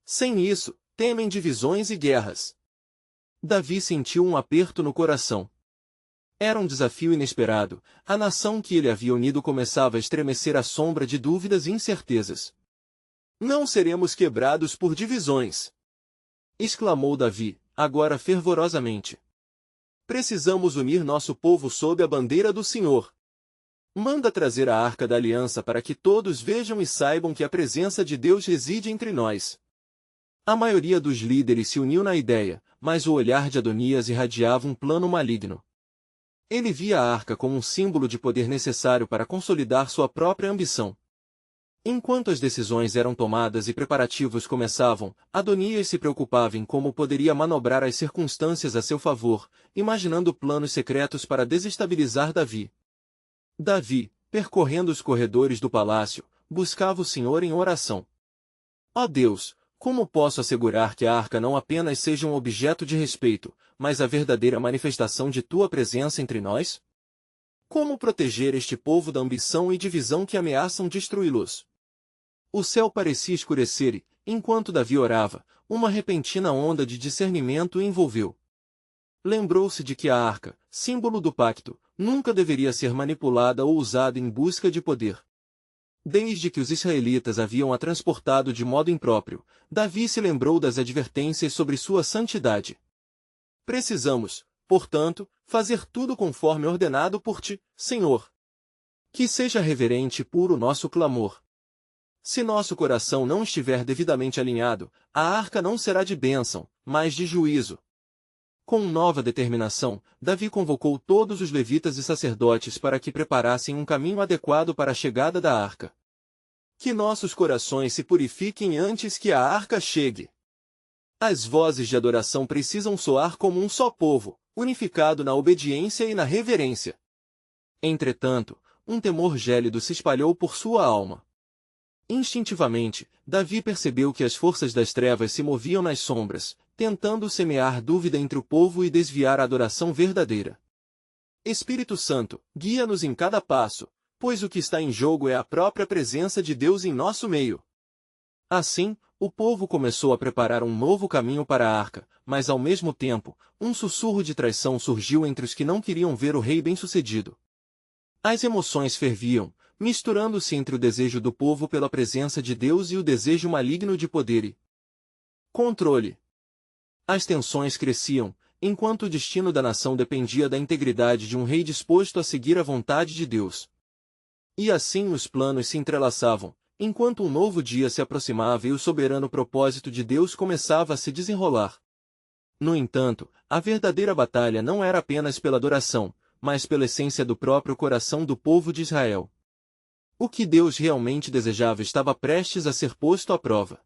Sem isso, temem divisões e guerras. Davi sentiu um aperto no coração. Era um desafio inesperado, a nação que ele havia unido começava a estremecer à sombra de dúvidas e incertezas. Não seremos quebrados por divisões! Exclamou Davi, agora fervorosamente. Precisamos unir nosso povo sob a bandeira do Senhor. Manda trazer a Arca da Aliança para que todos vejam e saibam que a presença de Deus reside entre nós. A maioria dos líderes se uniu na ideia, mas o olhar de Adonias irradiava um plano maligno. Ele via a arca como um símbolo de poder necessário para consolidar sua própria ambição. Enquanto as decisões eram tomadas e preparativos começavam, Adonias se preocupava em como poderia manobrar as circunstâncias a seu favor, imaginando planos secretos para desestabilizar Davi. Davi, percorrendo os corredores do palácio, buscava o Senhor em oração. Ó Deus, como posso assegurar que a arca não apenas seja um objeto de respeito, mas a verdadeira manifestação de tua presença entre nós? Como proteger este povo da ambição e divisão que ameaçam destruí-los? O céu parecia escurecer e, enquanto Davi orava, uma repentina onda de discernimento o envolveu. Lembrou-se de que a arca, símbolo do pacto, nunca deveria ser manipulada ou usada em busca de poder. Desde que os israelitas haviam a transportado de modo impróprio, Davi se lembrou das advertências sobre sua santidade. Precisamos, portanto, fazer tudo conforme ordenado por ti, Senhor. Que seja reverente e puro nosso clamor. Se nosso coração não estiver devidamente alinhado, a arca não será de bênção, mas de juízo. Com nova determinação, Davi convocou todos os levitas e sacerdotes para que preparassem um caminho adequado para a chegada da arca. Que nossos corações se purifiquem antes que a arca chegue. As vozes de adoração precisam soar como um só povo, unificado na obediência e na reverência. Entretanto, um temor gélido se espalhou por sua alma. Instintivamente, Davi percebeu que as forças das trevas se moviam nas sombras, tentando semear dúvida entre o povo e desviar a adoração verdadeira. Espírito Santo, guia-nos em cada passo, pois o que está em jogo é a própria presença de Deus em nosso meio. Assim, o povo começou a preparar um novo caminho para a arca, mas ao mesmo tempo, um sussurro de traição surgiu entre os que não queriam ver o rei bem-sucedido. As emoções ferviam, misturando-se entre o desejo do povo pela presença de Deus e o desejo maligno de poder e controle. As tensões cresciam, enquanto o destino da nação dependia da integridade de um rei disposto a seguir a vontade de Deus. E assim os planos se entrelaçavam, enquanto um novo dia se aproximava e o soberano propósito de Deus começava a se desenrolar. No entanto, a verdadeira batalha não era apenas pela adoração, mas pela essência do próprio coração do povo de Israel. O que Deus realmente desejava estava prestes a ser posto à prova.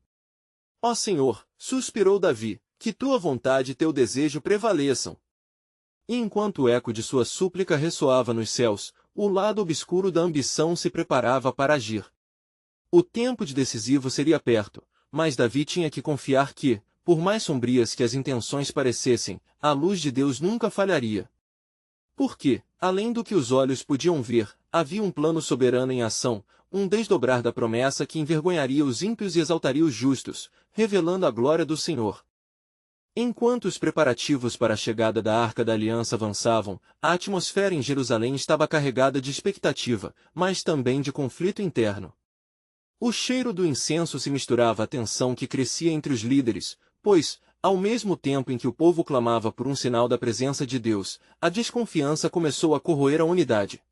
Ó Senhor, suspirou Davi, que tua vontade e teu desejo prevaleçam. E enquanto o eco de sua súplica ressoava nos céus, o lado obscuro da ambição se preparava para agir. O tempo de decisivo seria perto, mas Davi tinha que confiar que, por mais sombrias que as intenções parecessem, a luz de Deus nunca falharia. Porque, além do que os olhos podiam ver, havia um plano soberano em ação, um desdobrar da promessa que envergonharia os ímpios e exaltaria os justos, revelando a glória do Senhor. Enquanto os preparativos para a chegada da Arca da Aliança avançavam, a atmosfera em Jerusalém estava carregada de expectativa, mas também de conflito interno. O cheiro do incenso se misturava à tensão que crescia entre os líderes, pois, ao mesmo tempo em que o povo clamava por um sinal da presença de Deus, a desconfiança começou a corroer a unidade.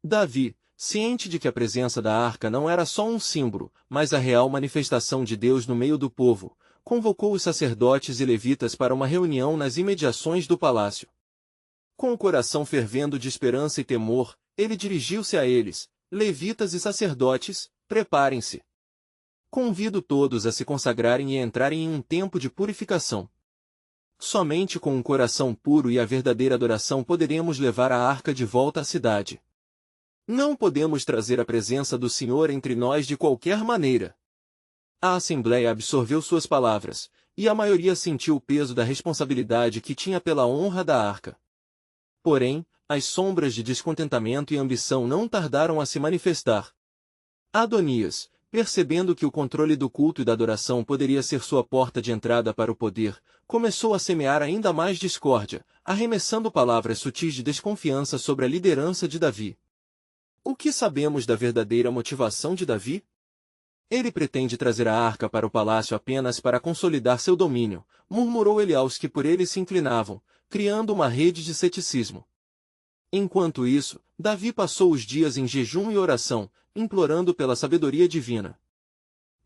Davi, ciente de que a presença da arca não era só um símbolo, mas a real manifestação de Deus no meio do povo, convocou os sacerdotes e levitas para uma reunião nas imediações do palácio. Com o coração fervendo de esperança e temor, ele dirigiu-se a eles: levitas e sacerdotes, preparem-se. Convido todos a se consagrarem e entrarem em um tempo de purificação. Somente com um coração puro e a verdadeira adoração poderemos levar a arca de volta à cidade. Não podemos trazer a presença do Senhor entre nós de qualquer maneira. A Assembleia absorveu suas palavras, e a maioria sentiu o peso da responsabilidade que tinha pela honra da arca. Porém, as sombras de descontentamento e ambição não tardaram a se manifestar. Adonias, percebendo que o controle do culto e da adoração poderia ser sua porta de entrada para o poder, começou a semear ainda mais discórdia, arremessando palavras sutis de desconfiança sobre a liderança de Davi. O que sabemos da verdadeira motivação de Davi? Ele pretende trazer a arca para o palácio apenas para consolidar seu domínio, murmurou ele aos que por ele se inclinavam, criando uma rede de ceticismo. Enquanto isso, Davi passou os dias em jejum e oração, implorando pela sabedoria divina.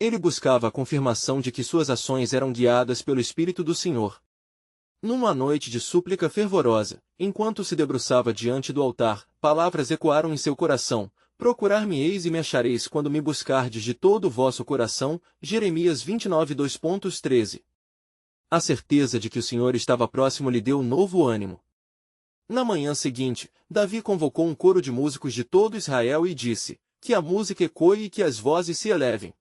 Ele buscava a confirmação de que suas ações eram guiadas pelo Espírito do Senhor. Numa noite de súplica fervorosa, enquanto se debruçava diante do altar, palavras ecoaram em seu coração: procurar-me-eis e me achareis quando me buscardes de todo o vosso coração. Jeremias 29:2-13. A certeza de que o Senhor estava próximo lhe deu novo ânimo. Na manhã seguinte, Davi convocou um coro de músicos de todo Israel e disse: que a música ecoe e que as vozes se elevem.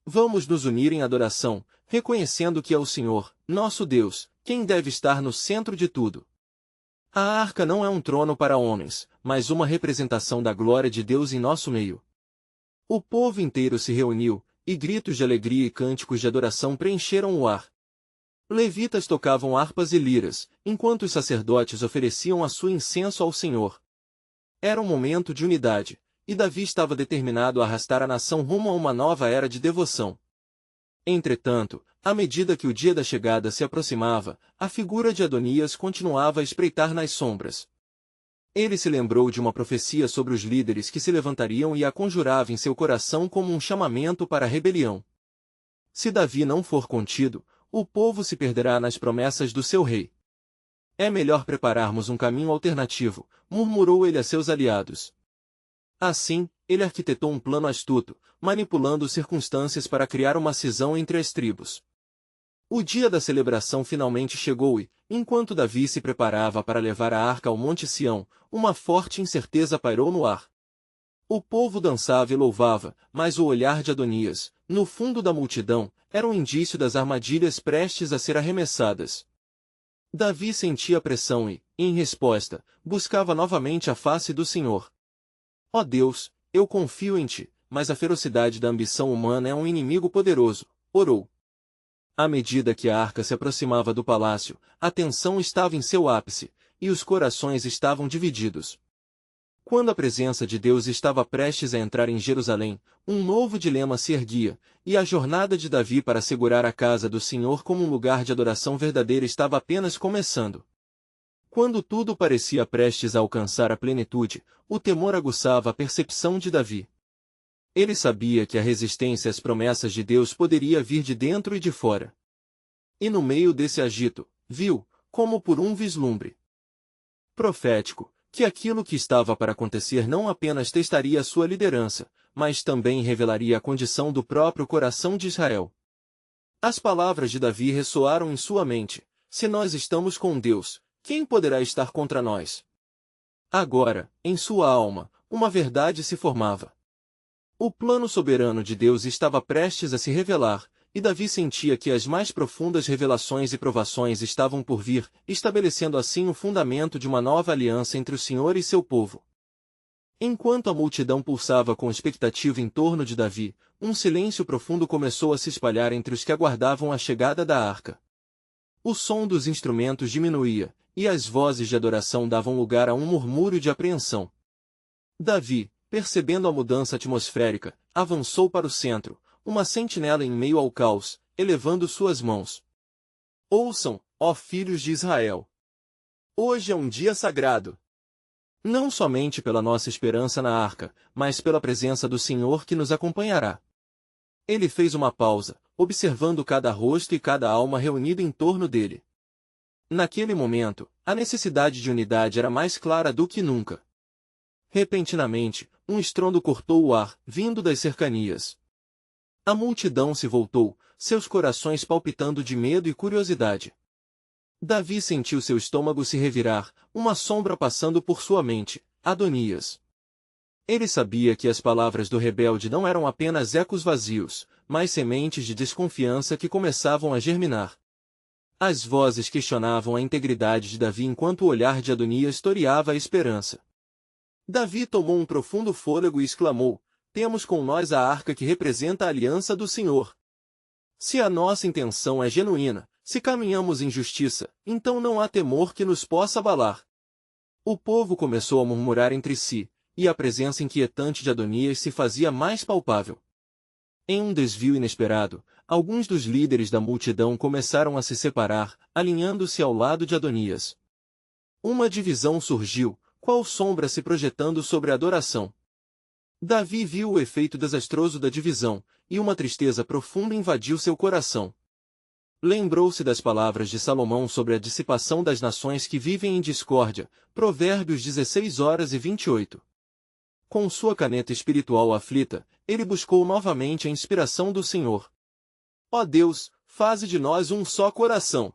Vamos nos unir em adoração, reconhecendo que é o Senhor, nosso Deus, quem deve estar no centro de tudo. A arca não é um trono para homens, mas uma representação da glória de Deus em nosso meio. O povo inteiro se reuniu, e gritos de alegria e cânticos de adoração preencheram o ar. Levitas tocavam harpas e liras, enquanto os sacerdotes ofereciam a sua incenso ao Senhor. Era um momento de unidade, e Davi estava determinado a arrastar a nação rumo a uma nova era de devoção. Entretanto, à medida que o dia da chegada se aproximava, a figura de Adonias continuava a espreitar nas sombras. Ele se lembrou de uma profecia sobre os líderes que se levantariam e a conjurava em seu coração como um chamamento para a rebelião. Se Davi não for contido, o povo se perderá nas promessas do seu rei. É melhor prepararmos um caminho alternativo, murmurou ele a seus aliados. Assim, ele arquitetou um plano astuto, manipulando circunstâncias para criar uma cisão entre as tribos. O dia da celebração finalmente chegou e, enquanto Davi se preparava para levar a arca ao Monte Sião, uma forte incerteza pairou no ar. O povo dançava e louvava, mas o olhar de Adonias, no fundo da multidão, era um indício das armadilhas prestes a ser arremessadas. Davi sentia pressão e, em resposta, buscava novamente a face do Senhor. Ó Deus, eu confio em ti, mas a ferocidade da ambição humana é um inimigo poderoso, orou. À medida que a arca se aproximava do palácio, a tensão estava em seu ápice, e os corações estavam divididos. Quando a presença de Deus estava prestes a entrar em Jerusalém, um novo dilema se erguia, e a jornada de Davi para assegurar a casa do Senhor como um lugar de adoração verdadeira estava apenas começando. Quando tudo parecia prestes a alcançar a plenitude, o temor aguçava a percepção de Davi. Ele sabia que a resistência às promessas de Deus poderia vir de dentro e de fora. E no meio desse agito, viu, como por um vislumbre profético, que aquilo que estava para acontecer não apenas testaria sua liderança, mas também revelaria a condição do próprio coração de Israel. As palavras de Davi ressoaram em sua mente: se nós estamos com Deus, quem poderá estar contra nós? Agora, em sua alma, uma verdade se formava. O plano soberano de Deus estava prestes a se revelar, e Davi sentia que as mais profundas revelações e provações estavam por vir, estabelecendo assim o fundamento de uma nova aliança entre o Senhor e seu povo. Enquanto a multidão pulsava com expectativa em torno de Davi, um silêncio profundo começou a se espalhar entre os que aguardavam a chegada da arca. O som dos instrumentos diminuía, e as vozes de adoração davam lugar a um murmúrio de apreensão. Davi, percebendo a mudança atmosférica, avançou para o centro, uma sentinela em meio ao caos, elevando suas mãos. Ouçam, ó filhos de Israel! Hoje é um dia sagrado. Não somente pela nossa esperança na arca, mas pela presença do Senhor que nos acompanhará. Ele fez uma pausa, observando cada rosto e cada alma reunida em torno dele. Naquele momento, a necessidade de unidade era mais clara do que nunca. Repentinamente, um estrondo cortou o ar, vindo das cercanias. A multidão se voltou, seus corações palpitando de medo e curiosidade. Davi sentiu seu estômago se revirar, uma sombra passando por sua mente: Adonias. Ele sabia que as palavras do rebelde não eram apenas ecos vazios, mas sementes de desconfiança que começavam a germinar. As vozes questionavam a integridade de Davi enquanto o olhar de Adonias toreava a esperança. Davi tomou um profundo fôlego e exclamou: temos com nós a arca que representa a aliança do Senhor. Se a nossa intenção é genuína, se caminhamos em justiça, então não há temor que nos possa abalar. O povo começou a murmurar entre si, e a presença inquietante de Adonias se fazia mais palpável. Em um desvio inesperado, alguns dos líderes da multidão começaram a se separar, alinhando-se ao lado de Adonias. Uma divisão surgiu, qual sombra se projetando sobre a adoração. Davi viu o efeito desastroso da divisão, e uma tristeza profunda invadiu seu coração. Lembrou-se das palavras de Salomão sobre a dissipação das nações que vivem em discórdia, Provérbios 16:28. Com sua caneta espiritual aflita, ele buscou novamente a inspiração do Senhor. Ó Deus, faze de nós um só coração.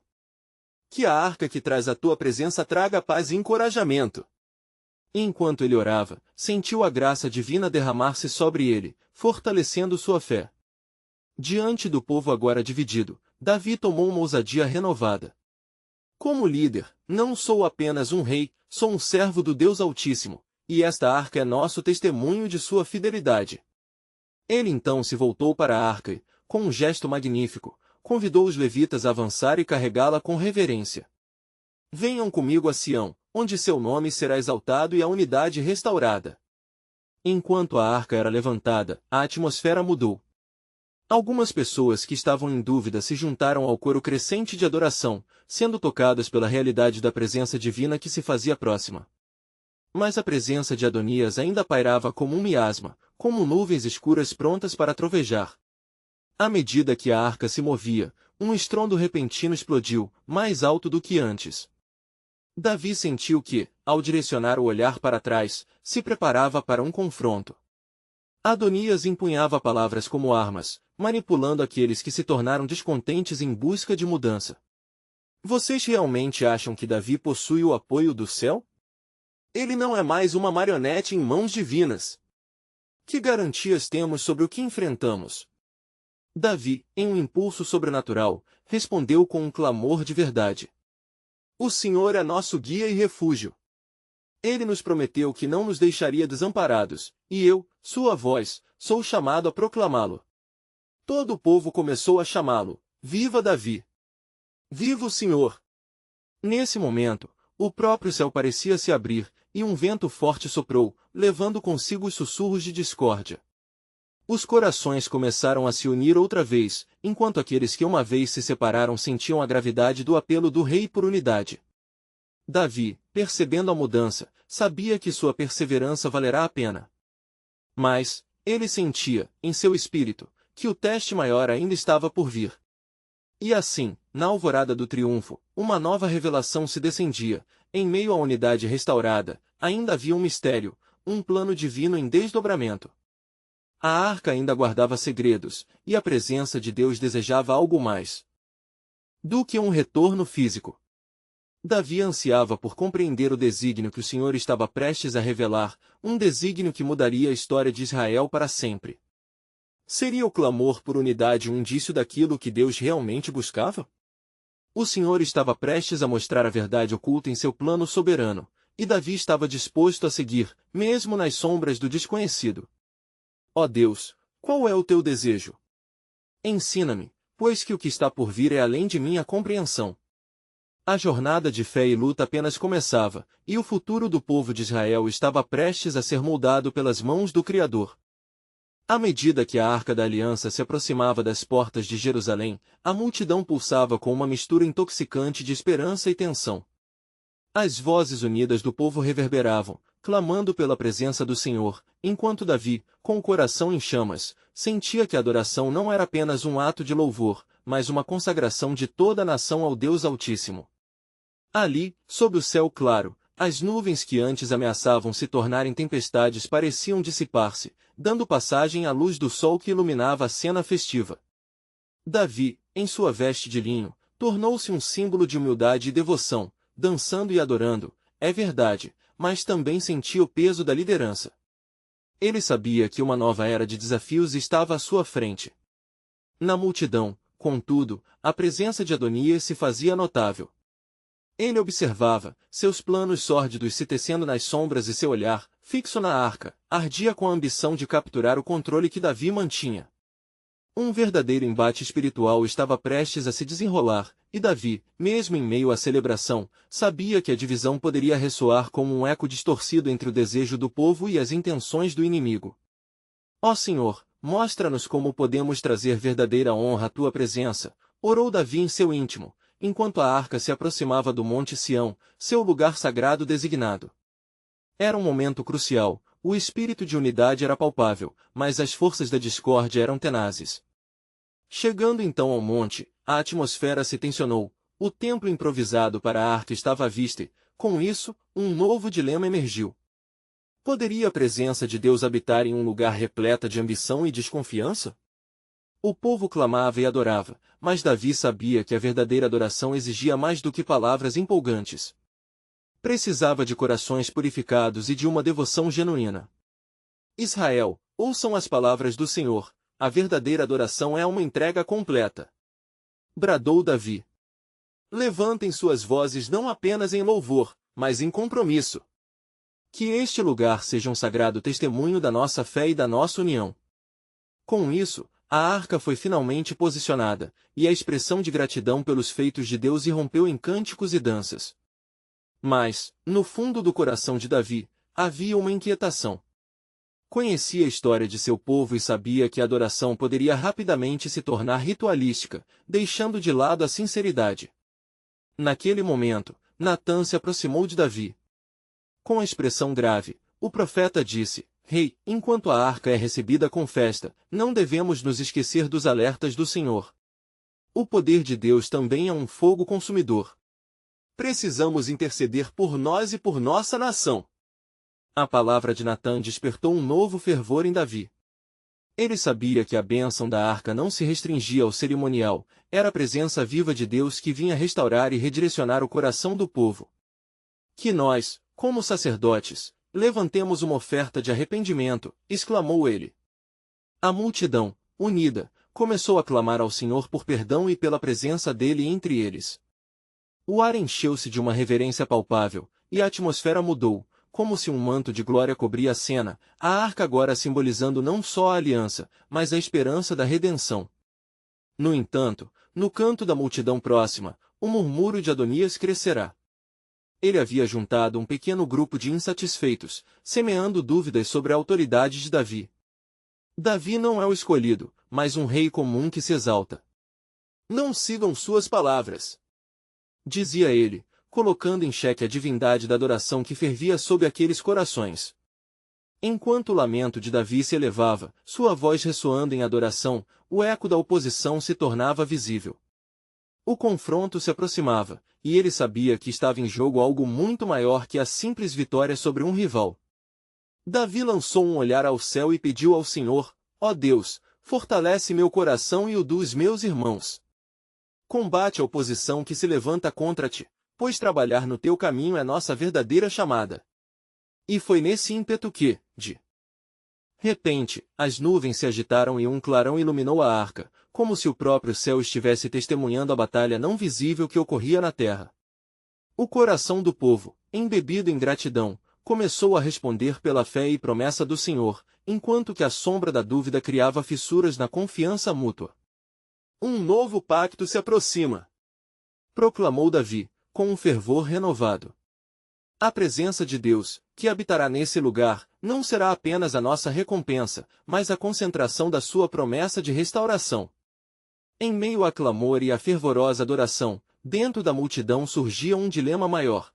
Que a arca que traz a tua presença traga paz e encorajamento. Enquanto ele orava, sentiu a graça divina derramar-se sobre ele, fortalecendo sua fé. Diante do povo agora dividido, Davi tomou uma ousadia renovada. Como líder, não sou apenas um rei, sou um servo do Deus Altíssimo, e esta arca é nosso testemunho de sua fidelidade. Ele então se voltou para a arca e, com um gesto magnífico, convidou os levitas a avançar e carregá-la com reverência. Venham comigo a Sião, onde seu nome será exaltado e a unidade restaurada. Enquanto a arca era levantada, a atmosfera mudou. Algumas pessoas que estavam em dúvida se juntaram ao coro crescente de adoração, sendo tocadas pela realidade da presença divina que se fazia próxima. Mas a presença de Adonias ainda pairava como um miasma, como nuvens escuras prontas para trovejar. À medida que a arca se movia, um estrondo repentino explodiu, mais alto do que antes. Davi sentiu que, ao direcionar o olhar para trás, se preparava para um confronto. Adonias empunhava palavras como armas, manipulando aqueles que se tornaram descontentes em busca de mudança. Vocês realmente acham que Davi possui o apoio do céu? Ele não é mais uma marionete em mãos divinas. Que garantias temos sobre o que enfrentamos? Davi, em um impulso sobrenatural, respondeu com um clamor de verdade. O Senhor é nosso guia e refúgio. Ele nos prometeu que não nos deixaria desamparados, e eu, sua voz, sou chamado a proclamá-lo. Todo o povo começou a chamá-lo: Viva Davi! Viva o Senhor! Nesse momento, o próprio céu parecia se abrir, e um vento forte soprou, levando consigo os sussurros de discórdia. Os corações começaram a se unir outra vez, enquanto aqueles que uma vez se separaram sentiam a gravidade do apelo do rei por unidade. Davi, percebendo a mudança, sabia que sua perseverança valerá a pena. Mas, ele sentia, em seu espírito, que o teste maior ainda estava por vir. E assim, na alvorada do triunfo, uma nova revelação se descendia. Em meio à unidade restaurada, ainda havia um mistério, um plano divino em desdobramento. A arca ainda guardava segredos, e a presença de Deus desejava algo mais do que um retorno físico. Davi ansiava por compreender o desígnio que o Senhor estava prestes a revelar, um desígnio que mudaria a história de Israel para sempre. Seria o clamor por unidade um indício daquilo que Deus realmente buscava? O Senhor estava prestes a mostrar a verdade oculta em seu plano soberano, e Davi estava disposto a seguir, mesmo nas sombras do desconhecido. Ó Deus, qual é o teu desejo? Ensina-me, pois que o que está por vir é além de minha compreensão. A jornada de fé e luta apenas começava, e o futuro do povo de Israel estava prestes a ser moldado pelas mãos do Criador. À medida que a Arca da Aliança se aproximava das portas de Jerusalém, a multidão pulsava com uma mistura intoxicante de esperança e tensão. As vozes unidas do povo reverberavam, clamando pela presença do Senhor, enquanto Davi, com o coração em chamas, sentia que a adoração não era apenas um ato de louvor, mas uma consagração de toda a nação ao Deus Altíssimo. Ali, sob o céu claro, as nuvens que antes ameaçavam se tornarem tempestades pareciam dissipar-se, dando passagem à luz do sol que iluminava a cena festiva. Davi, em sua veste de linho, tornou-se um símbolo de humildade e devoção, dançando e adorando, é verdade, mas também sentia o peso da liderança. Ele sabia que uma nova era de desafios estava à sua frente. Na multidão, contudo, a presença de Adonias se fazia notável. Ele observava, seus planos sórdidos se tecendo nas sombras e seu olhar, fixo na arca, ardia com a ambição de capturar o controle que Davi mantinha. Um verdadeiro embate espiritual estava prestes a se desenrolar, e Davi, mesmo em meio à celebração, sabia que a divisão poderia ressoar como um eco distorcido entre o desejo do povo e as intenções do inimigo. Ó Senhor, mostra-nos como podemos trazer verdadeira honra à tua presença, orou Davi em seu íntimo, enquanto a arca se aproximava do Monte Sião, seu lugar sagrado designado. Era um momento crucial, o espírito de unidade era palpável, mas as forças da discórdia eram tenazes. Chegando então ao monte, a atmosfera se tensionou, o templo improvisado para a arca estava à vista e, com isso, um novo dilema emergiu. Poderia a presença de Deus habitar em um lugar repleto de ambição e desconfiança? O povo clamava e adorava, mas Davi sabia que a verdadeira adoração exigia mais do que palavras empolgantes. Precisava de corações purificados e de uma devoção genuína. Israel, ouçam as palavras do Senhor, a verdadeira adoração é uma entrega completa. Bradou Davi. Levantem suas vozes não apenas em louvor, mas em compromisso. Que este lugar seja um sagrado testemunho da nossa fé e da nossa união. Com isso, a arca foi finalmente posicionada, e a expressão de gratidão pelos feitos de Deus irrompeu em cânticos e danças. Mas, no fundo do coração de Davi, havia uma inquietação. Conhecia a história de seu povo e sabia que a adoração poderia rapidamente se tornar ritualística, deixando de lado a sinceridade. Naquele momento, Natã se aproximou de Davi. Com a expressão grave, o profeta disse: Rei, enquanto a arca é recebida com festa, não devemos nos esquecer dos alertas do Senhor. O poder de Deus também é um fogo consumidor. Precisamos interceder por nós e por nossa nação. A palavra de Natã despertou um novo fervor em Davi. Ele sabia que a bênção da arca não se restringia ao cerimonial, era a presença viva de Deus que vinha restaurar e redirecionar o coração do povo. Que nós, como sacerdotes, levantemos uma oferta de arrependimento, exclamou ele. A multidão, unida, começou a clamar ao Senhor por perdão e pela presença dele entre eles. O ar encheu-se de uma reverência palpável, e a atmosfera mudou, como se um manto de glória cobria a cena, a arca agora simbolizando não só a aliança, mas a esperança da redenção. No entanto, no canto da multidão próxima, o murmúrio de Adonias crescerá. Ele havia juntado um pequeno grupo de insatisfeitos, semeando dúvidas sobre a autoridade de Davi. Davi não é o escolhido, mas um rei comum que se exalta. Não sigam suas palavras, dizia ele, colocando em xeque a divindade da adoração que fervia sob aqueles corações. Enquanto o lamento de Davi se elevava, sua voz ressoando em adoração, o eco da oposição se tornava visível. O confronto se aproximava, e ele sabia que estava em jogo algo muito maior que a simples vitória sobre um rival. Davi lançou um olhar ao céu e pediu ao Senhor: ó Deus, fortalece meu coração e o dos meus irmãos. Combate a oposição que se levanta contra ti, pois trabalhar no teu caminho é nossa verdadeira chamada. E foi nesse ímpeto que, de repente, as nuvens se agitaram e um clarão iluminou a arca, como se o próprio céu estivesse testemunhando a batalha não visível que ocorria na terra. O coração do povo, embebido em gratidão, começou a responder pela fé e promessa do Senhor, enquanto que a sombra da dúvida criava fissuras na confiança mútua. Um novo pacto se aproxima, proclamou Davi, com um fervor renovado. A presença de Deus, que habitará nesse lugar, não será apenas a nossa recompensa, mas a concentração da sua promessa de restauração. Em meio a clamor e a fervorosa adoração, dentro da multidão surgia um dilema maior.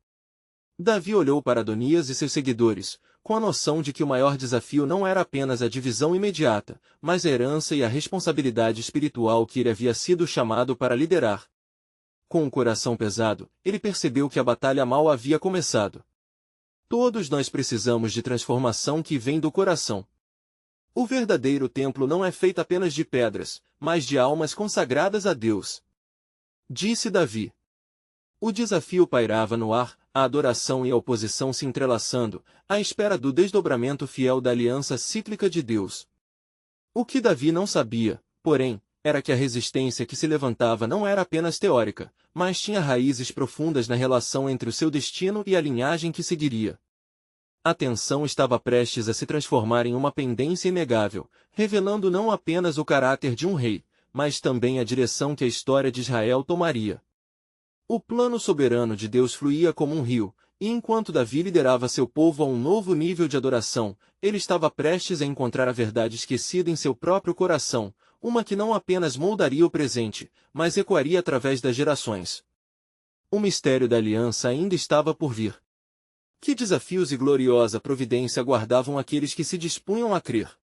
Davi olhou para Adonias e seus seguidores, com a noção de que o maior desafio não era apenas a divisão imediata, mas a herança e a responsabilidade espiritual que ele havia sido chamado para liderar. Com o coração pesado, ele percebeu que a batalha mal havia começado. Todos nós precisamos de transformação que vem do coração. O verdadeiro templo não é feito apenas de pedras, mas de almas consagradas a Deus. Disse Davi. O desafio pairava no ar, a adoração e a oposição se entrelaçando, à espera do desdobramento fiel da aliança cíclica de Deus. O que Davi não sabia, porém, era que a resistência que se levantava não era apenas teórica, mas tinha raízes profundas na relação entre o seu destino e a linhagem que seguiria. A tensão estava prestes a se transformar em uma pendência inegável, revelando não apenas o caráter de um rei, mas também a direção que a história de Israel tomaria. O plano soberano de Deus fluía como um rio, e enquanto Davi liderava seu povo a um novo nível de adoração, ele estava prestes a encontrar a verdade esquecida em seu próprio coração, uma que não apenas moldaria o presente, mas ecoaria através das gerações. O mistério da aliança ainda estava por vir. Que desafios e gloriosa providência aguardavam aqueles que se dispunham a crer?